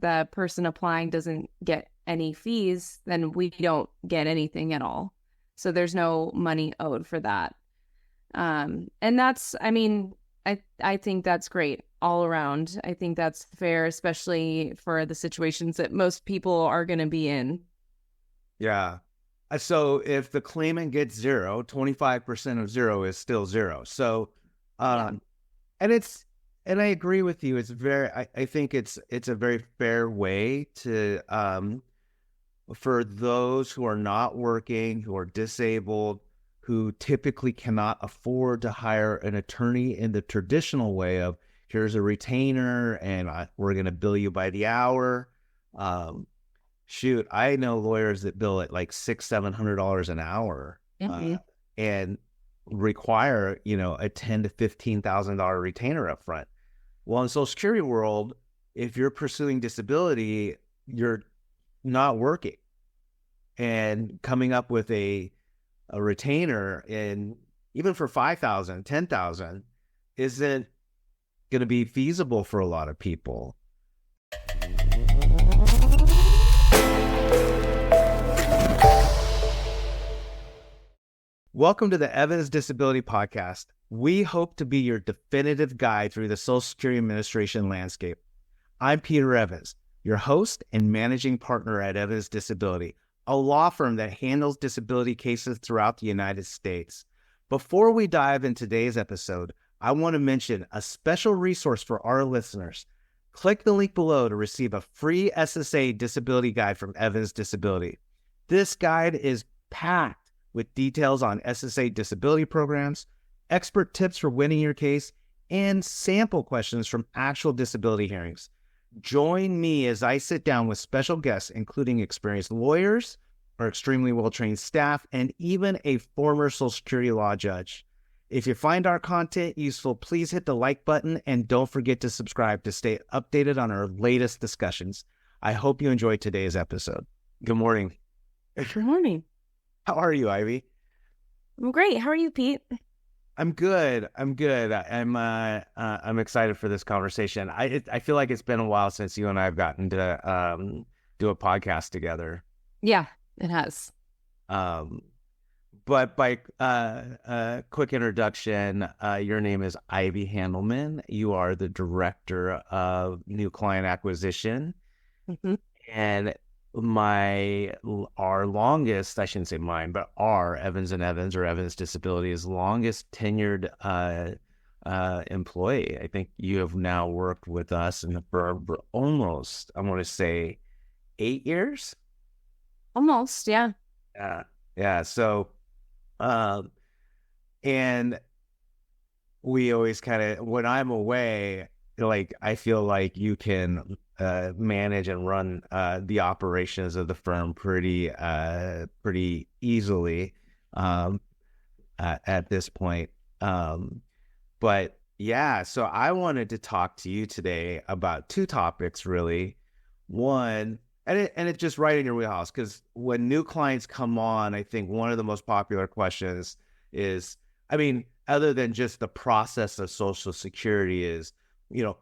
the person applying doesn't get any fees, then we don't get anything at all. So there's no money owed for that. And that's, I mean, I think that's great all around. I think that's fair, especially for the situations that most people are going to be in. Yeah. So if the claimant gets 0, 25% of 0 is still 0. So, and I agree with you. It's I think it's a very fair way to, for those who are not working, who are disabled, who typically cannot afford to hire an attorney in the traditional way of, here's a retainer and we're going to bill you by the hour. Shoot, I know lawyers that bill at like $600-$700 an hour, and require, a $10,000 to $15,000 retainer up front. Well, in the Social Security world, if you're pursuing disability, you're not working, and coming up with a retainer, and even for $5,000, $10,000, isn't going to be feasible for a lot of people. Welcome to the Evans Disability Podcast. We hope to be your definitive guide through the Social Security Administration landscape. I'm Peter Evans, your host and managing partner at Evans Disability, a law firm that handles disability cases throughout the United States. Before we dive into today's episode, I want to mention a special resource for our listeners. Click the link below to receive a free SSA disability guide from Evans Disability. This guide is packed with details on SSA disability programs, expert tips for winning your case, and sample questions from actual disability hearings. Join me as I sit down with special guests, including experienced lawyers, our extremely well-trained staff, and even a former Social Security law judge. If you find our content useful, please hit the like button and don't forget to subscribe to stay updated on our latest discussions. I hope you enjoyed today's episode. Good morning. Good morning. How are you, Ivy? I'm great. How are you, Pete? I'm good. I'm excited for this conversation. I feel like it's been a while since you and I have gotten to do a podcast together. Yeah, it has. But by quick introduction, your name is Ivy Handleman. You are the director of new client acquisition, and our longest, I shouldn't say mine, but our Evans and Evans or Evans Disability's longest tenured employee. I think you have now worked with us in the firm for almost, I want to say, 8 years. Almost, yeah. Yeah. So, and we always kind of, when I'm away, like, I feel like you can manage and run the operations of the firm pretty easily at this point. But yeah, so I wanted to talk to you today about two topics, really. One, and it's just right in your wheelhouse, because when new clients come on, I think one of the most popular questions is, I mean, other than just the process of Social Security, is,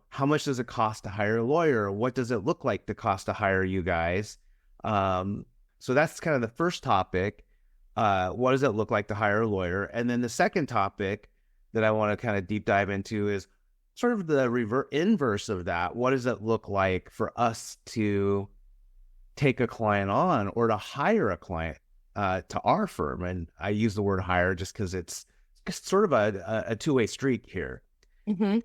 how much does it cost to hire a lawyer? What does it look like to cost to hire you guys? So that's kind of the first topic. What does it look like to hire a lawyer? And then the second topic that I want to kind of deep dive into is sort of the inverse of that. What does it look like for us to take a client on or to hire a client to our firm? And I use the word hire just because it's sort of a two-way street here. Mm-hmm.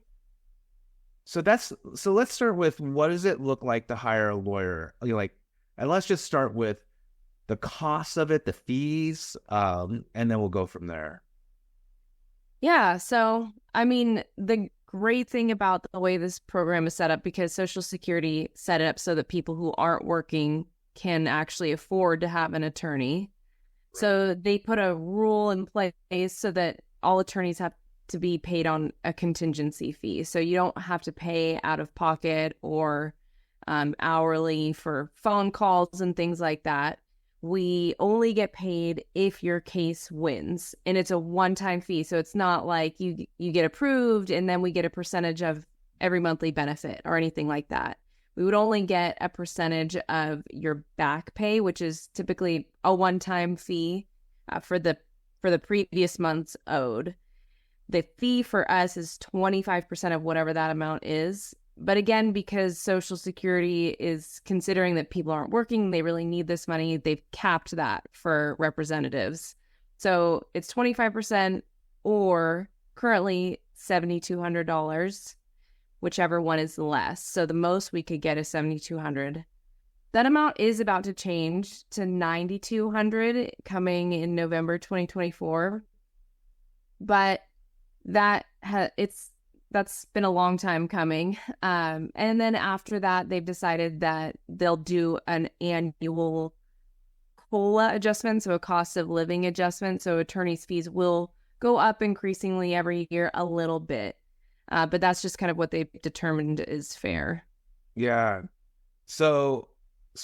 So let's start with, what does it look like to hire a lawyer? And let's just start with the cost of it, the fees, and then we'll go from there. Yeah. So, I mean, the great thing about the way this program is set up, because Social Security set it up so that people who aren't working can actually afford to have an attorney. Right. So they put a rule in place so that all attorneys have to be paid on a contingency fee. So you don't have to pay out of pocket or hourly for phone calls and things like that. We only get paid if your case wins, and it's a one-time fee. So it's not like you get approved and then we get a percentage of every monthly benefit or anything like that. we would only get a percentage of your back pay, which is typically a one-time fee for the previous month's owed. The fee for us is 25% of whatever that amount is. But again, because Social Security is considering that people aren't working, they really need this money, they've capped that for representatives. So it's 25% or currently $7,200, whichever one is less. So the most we could get is $7,200. That amount is about to change to $9,200 coming in November 2024. But that's been a long time coming. And then after that, they've decided that they'll do an annual COLA adjustment, so a cost of living adjustment. So attorneys' fees will go up increasingly every year a little bit. But that's just kind of what they've determined is fair. Yeah. So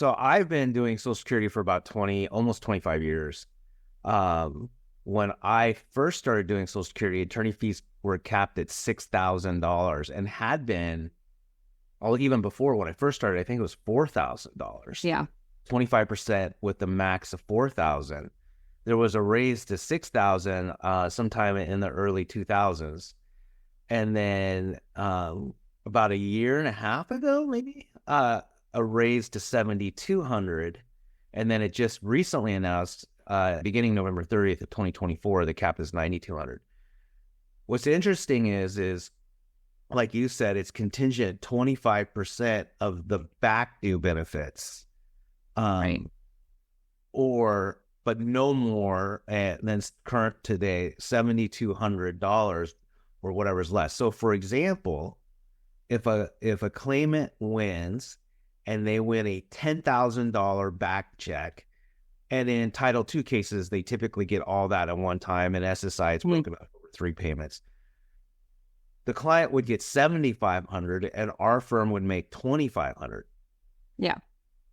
I've been doing Social Security for about almost 25 years. When I first started doing Social Security, attorney fees were capped at $6,000 and had been, even before when I first started, I think it was $4,000. Yeah. 25% with the max of $4,000. There was a raise to $6,000 sometime in the early 2000s. And then about a year and a half ago, maybe, a raise to $7,200. And then it just recently announced, beginning November 30th of 2024, the cap is $9,200. What's interesting is like you said, it's contingent 25% of the back due benefits, right. But no more than current today $7,200 or whatever's less. So, for example, if a claimant wins and they win a $10,000 back check, and in Title II cases, they typically get all that at one time, and SSI it's broken up over 3 payments. The client would get $7,500, and our firm would make $2,500. Yeah.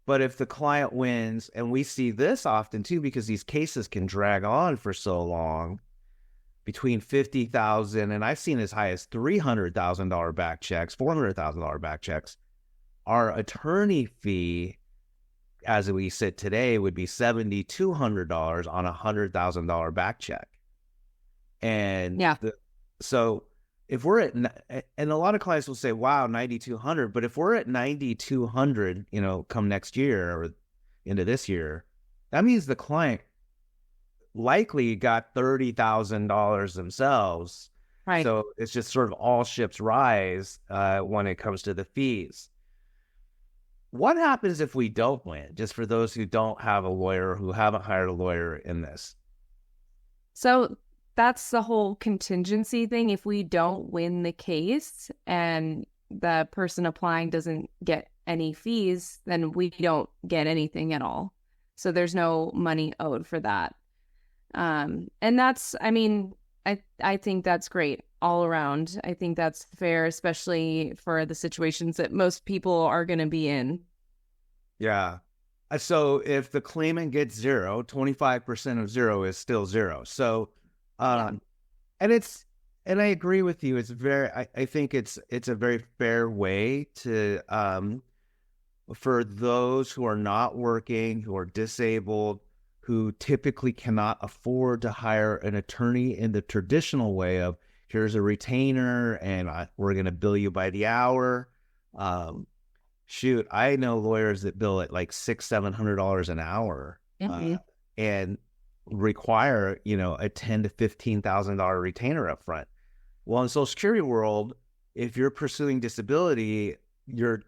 But if the client wins, and we see this often too, because these cases can drag on for so long, between $50,000 and I've seen as high as $300,000 back checks, $400,000 back checks, our attorney fee, as we sit today, would be $7,200 on a $100,000 back check. And yeah. So if we're at, and a lot of clients will say, wow, $9,200, but if we're at $9,200, come next year or into this year, that means the client likely got $30,000 themselves. Right. So it's just sort of all ships rise when it comes to the fees. What happens if we don't win? Just for those who don't have a lawyer, who haven't hired a lawyer in this. So that's the whole contingency thing. If we don't win the case and the person applying doesn't get any fees, then we don't get anything at all. So there's no money owed for that. And that's, I think that's great all around. I think that's fair, especially for the situations that most people are going to be in. Yeah. So if the claimant gets 0, 25% of 0 is still 0. So, and I agree with you. It's I think it's a very fair way to, for those who are not working, who are disabled, who typically cannot afford to hire an attorney in the traditional way of, here's a retainer and we're going to bill you by the hour. Shoot, I know lawyers that bill at like $600-$700 an hour, and require, a $10,000 to $15,000 retainer up front. Well, in Social Security world, if you're pursuing disability, you're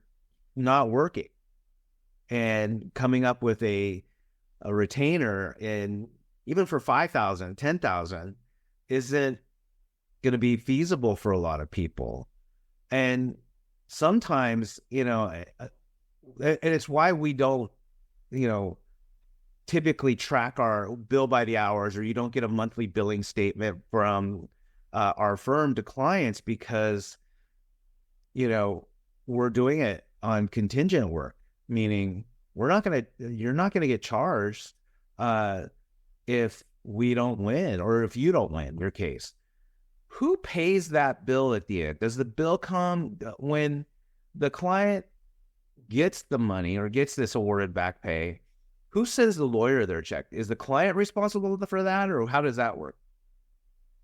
not working, and coming up with a retainer, and even for $5,000, $10,000, isn't going to be feasible for a lot of people. And sometimes, and it's why we don't, typically track our bill by the hours, or you don't get a monthly billing statement from our firm to clients, because, we're doing it on contingent work, meaning you're not going to get charged if we don't win, or if you don't win your case. Who pays that bill at the end? Does the bill come when the client gets the money or gets this awarded back pay, who sends the lawyer their check? Is the client responsible for that, or how does that work?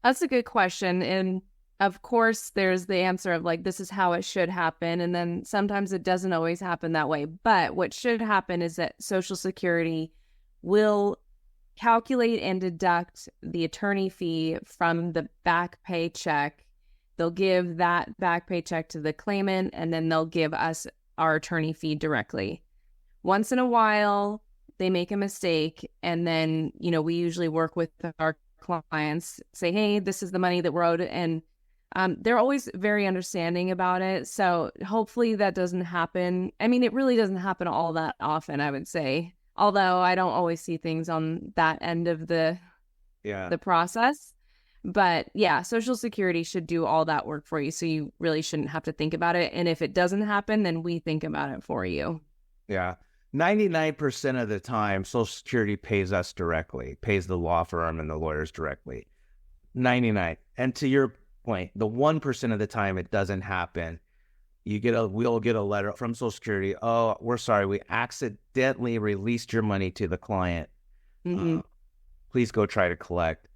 That's a good question. And of course, there's the answer of like, this is how it should happen. And then sometimes it doesn't always happen that way. But what should happen is that Social Security will calculate and deduct the attorney fee from the back pay check. They'll give that back pay check to the claimant, and then they'll give us our attorney fee directly. Once in a while, they make a mistake, and then, we usually work with our clients, say, hey, this is the money that we're owed, and they're always very understanding about it. So hopefully that doesn't happen. I mean, it really doesn't happen all that often, I would say, although I don't always see things on that end of the process. But yeah, Social Security should do all that work for you, so you really shouldn't have to think about it. And if it doesn't happen, then we think about it for you. Yeah. 99% of the time, Social Security pays us directly, pays the law firm and the lawyers directly. 99. And to your point, the 1% of the time it doesn't happen, we'll get a letter from Social Security. Oh, we're sorry, we accidentally released your money to the client. Mm-hmm. Please go try to collect.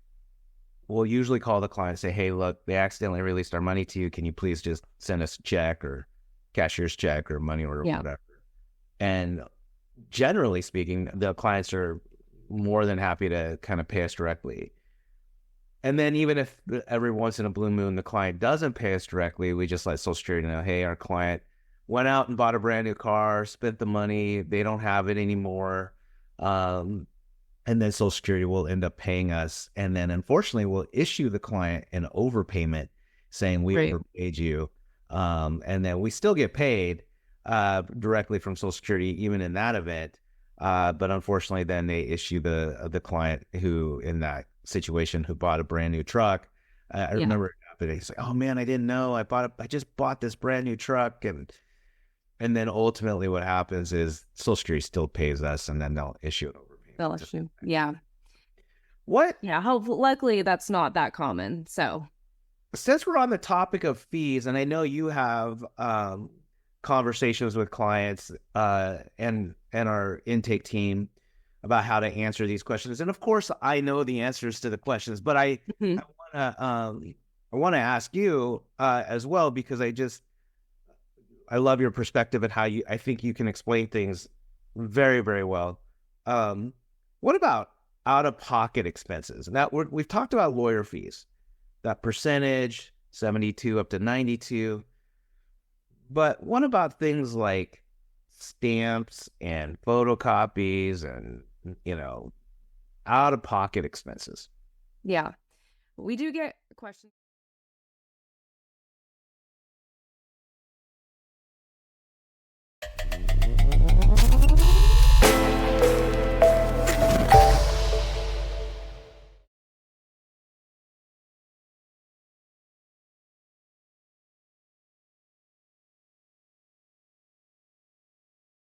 We'll usually call the client and say, hey, look, they accidentally released our money to you. Can you please just send us a check or cashier's check or money order, whatever? And generally speaking, the clients are more than happy to kind of pay us directly. And then even if every once in a blue moon the client doesn't pay us directly, we just let Social Security know, hey, our client went out and bought a brand new car, spent the money, they don't have it anymore. And then Social Security will end up paying us. And then unfortunately, we'll issue the client an overpayment saying we overpaid you. And then we still get paid directly from Social Security, even in that event. But unfortunately, then they issue the client who, in that situation, who bought a brand new truck. I remember it happening. He's like, "Oh man, I didn't know. I just bought this brand new truck." And then ultimately, what happens is Social Security still pays us, and then they'll issue an overpayment. They'll issue, yeah. What? Yeah. Luckily, that's not that common. So, since we're on the topic of fees, and I know you have conversations with clients and our intake team about how to answer these questions, and of course, I know the answers to the questions, but I want to ask you as well, because I love your perspective and how I think you can explain things very, very well. What about out-of-pocket expenses? Now we've talked about lawyer fees, that percentage, 72 up to 92. But what about things like stamps and photocopies and, out-of-pocket expenses? Yeah, we do get questions.